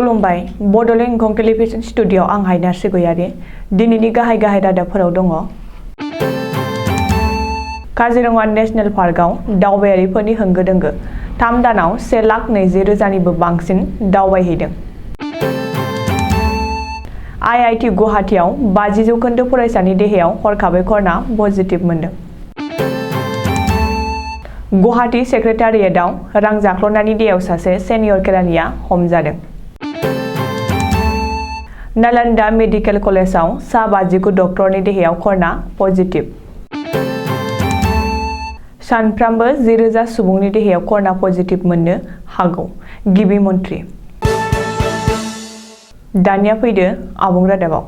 खुलुमबाय Bodoland एंखं television studio आं हायनार गयारि दिनैनि गाहाय रादाबफोराव दङ। काजिरङा नेशनेल पार्कआव दावबायारिफोरनि होंगो दोंगो 3 दानाव 1,20,000निबो बांसिन दावबायहैदों। IIT गुवाहाटीआव 50% फरायसानि देहायाव हरखाबै कर'ना पजिटिभ मोनदों। गुवाहाटी सेक्रेटारियेटआव रां जाख्ल'नायनि देयाव सासे सेनियर केरानिया हमजादों। नालन्दा मेडिकेल कलेजाव सा 59 डक्टरनि देहायाव कर'ना पजिटिभ। सानफ्रामबो 10,000 सुबुंनि देहायाव कर'ना पजिटिभ मोननो हागौ गिबि मन्थ्रि। दानिया फैदो आबुं रादाबाव।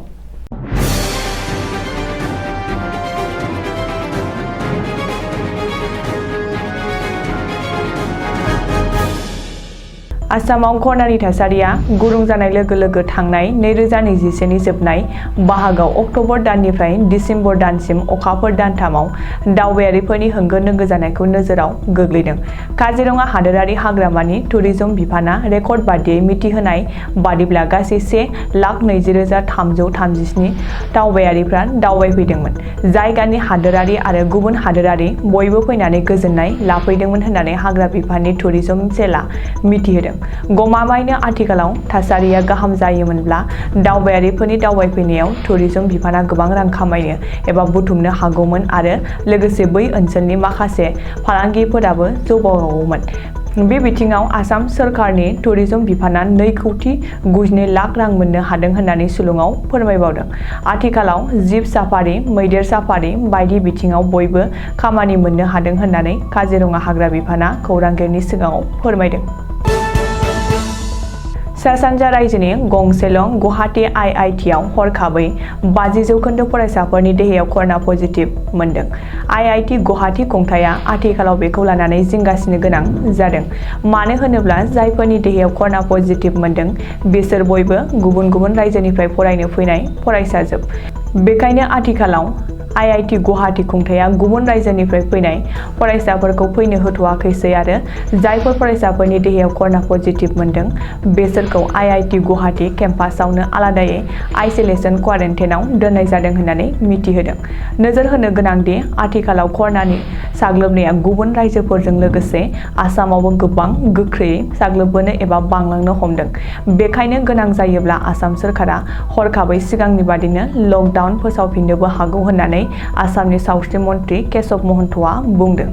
आसामाव कर'नानि थासारिया गुरुं जानाय लोगो लोगो थांनाय 2021 नि जोबनाय बाहागोआव अक्ट'बर दाननिफ्राय दिसेम्बर दानसिम अखाफोर दानथामाव दावबायारिफोरनि होंगो दोंगो जानायखौ नोजोराव गोग्लैदों। काजिरङा हादोरारि हाग्रामानि टुरिजम बिफाना रेकर्ड बादियै मिथिहोनाय बादिब्ला गासै 1,20,337 दावबायारिफ्रा दावबायफैदोंमोन। जायगानि हादोरारि आरो गुबुन हादोरारि बयबो फैनानै गोजोननाय लाफैदोंमोन होननानै हाग्रा बिफाननि टुरिजम सेलआ मिथिहोदों। गमामायैनो आथिखालाव थासारिया गाहाम जायोमोनब्ला दावबायारिफोरनि दावबायफैनायाव टुरिजम बिफाना गोबां रां खामायनो एबा बुथुमनो हागौमोन आरो लोगोसे बै ओनसोलनि माखासे फालांगिफोराबो जौगाबावगौमोन। बे बिथिङाव आसाम सोरखारनि टुरिजम बिफाना 2,92 लाख रां मोननो हादों होननानै सुलुङाव फोरमायबावदों। आथिखालाव जिब साफारि, मैदेर साफारि बायदि बिथिङाव बयबो खामानि मोननो हादों होननानै काजिरङा हाग्रा बिफाना खौरांगिरिनि सिगाङाव फोरमायदों। सा-सानजा रायजोनि गंसेल' गुवाहाटी IITआव हरखाबै 50% फरायसाफोरनि देहायाव कर'ना पजिटिभ मोनदों। IIT गुवाहाटी खुंथाया आथिखालाव बेखौ लानानै जिंगासिनो गोनां जादों। मानो होनोब्ला जायफोरनि देहायाव कर'ना पजिटिभ मोनदों बिसोर बयबो गुबुन गुबुन रायजोनिफ्राय फरायनो फैनाय फरायसाजोब। बेखायनो आथिखालाव IIT गुवाहाटी खुंथाया गुबुन रायजोनिफ्राय फैनाय फरायसाफोरखौ फैनो होथ'वाखैसै आरो जायफोर फरायसाफोरनि देहायाव कर'ना पजिटिभ मोनदों बेसोरखौ IIT गुवाहाटी केम्पासआवनो आलादायै आइसोलेसन क्वारेन्टाइनआव दोननाय जादों होननानै मिथिहोदों। नोजोर होनो गोनांदि आथिखालाव कर'नानि साग्लोबनाया गुबुन रायजोफोरजों लोगोसे आसामावबो गोबां गोख्रैयै साग्लोबबोनो एबा बांलांनो हमदों। बेखायनो गोनां जायोब्ला आसाम सोरखारा हरखाबै सिगांनि बादिनो लकडाउन फोसावफिननोबो हागौ होननानै आसामनि सावस्रि मन्थ्रि केशव महन्तआ बुंदों।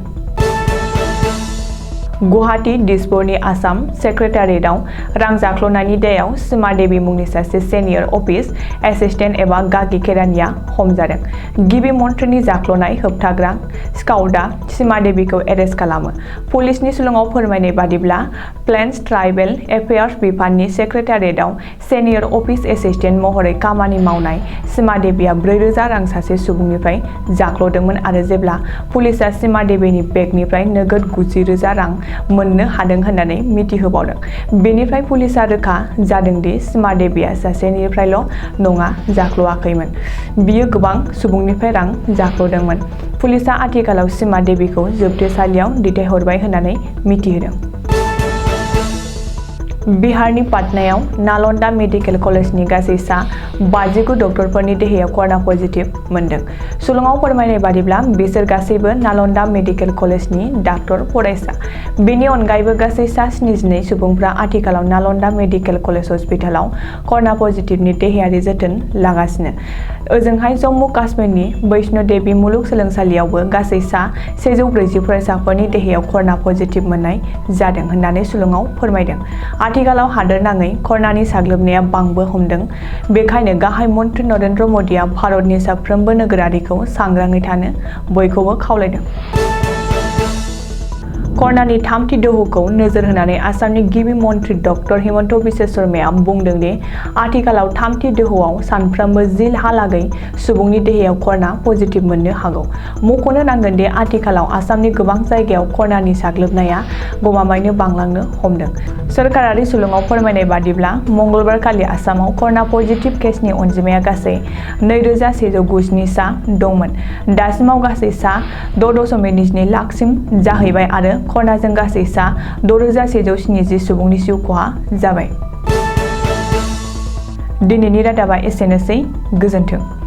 गुवाहाटी दिसपुरनि आसाम सेक्रेटारियेटआव रां जाख्ल'नायनि दायाव सीमा देवी मुंनि सासे सेनियर अफिस एसिस्टेन्ट एबा गागि केरानिया हमजादों। गिबि मन्थ्रिनि जाख्ल'नाय होबथाग्रा स्काउटआ सीमा देवीखौ एरेस्ट खालामो। पुलिसनि सुलुङाव फोरमायनाय बादिब्ला प्लेन्स ट्राइबेल एफेयार्स बिफाननि सेक्रेटारियेटआव सेनियर अफिस एसिस्टेन्ट महरै खामानि मावनाय सीमा देवीआ 4,000 रां सासे सुबुंनिफ्राय जाख्ल'दोंमोन आरो जेब्ला पुलिसआ सीमा देवीनि बेगनिफ्राय नोगोद 90,000 रां मोननो हादों होननानै मिथिहोबावदों। बेनिफ्राय पुलिसआ रोखा जादोंदि सीमा देवीआ सासेनिफ्रायल' नङा जाख्ल'आखैमोन, बियो गोबां सुबुंनिफ्राय रां जाख्ल'दोंमोन। पुलिसआ आथिखालाव सीमा देवीखौ जोबथेसालियाव दैथायहरबाय होननानै मिथिहोदों। बिहारनि पाटनायाव नालन्दा मेडिकेल कलेजनि गासै सा 59 डक्टरफोरनि देहायाव कर'ना पजिटिभ मोनदों। सुलुङाव फोरमायनाय बादिब्ला बिसोर गासैबो नालन्दा मेडिकेल कलेजनि डाक्टर फरायसा। बेनि अनगायैबो गासै सा 72 सुबुंफ्रा आथिखालाव नालन्दा मेडिकेल कलेज हस्पिटालाव कर'ना पजिटिभनि देहायारि जोथोन लागासिनो। ओजोंहाय जम्मु काश्मीरनि वैष्णो देवी मुलुगसोलोंसालियावबो गासै सा 140 फरायसाफोरनि देहायाव कर'ना पजिटिभ मोननाय जादों होननानै सुलुङाव फोरमायदों। आथिखालाव हादोरनाङै कर'नानि साग्लोबनाया बांबो हमदों। बेखायनो गाहाय मन्थ्रि नरेन्द्र मदिआ भारतनि साफ्रोमबो नोगोरारिखौ सांग्राङै थानो बयखौबो खावलायदों। कर'नानि थामथि दोहौखौ नोजोर होनानै आसामनि गिबि मन्थ्रि डक्टर हिमन्त बिश्व शर्माया बुंदों दि आथिखालाव थामथि दोहौआव सानफ्रोमबो 10,000 सुबुंनि देहायाव कर'ना पजिटिभ मोननो हागौ। मख'नो नांगोन दि आथिखालाव आसामनि गोबां जायगायाव कर'नानि साग्लोबनाया गमामायैनो बांलांनो हमदों। सोरखारारि सुलुङाव फोरमायनाय बादिब्ला मंगलबारखालि आसामाव कर'ना पजिटिभ केसनि अनजिमाया गासै 2,197 सा दंमोन। दासिमाव गासै सा 6.27 लाखसिम जाहैबाय आरो कर'नाजों गासै सा 6,170 सुबुंनि जिउ खहा जाबाय। दिनैनि रादाबा एसेनोसै, गोजोन्थों।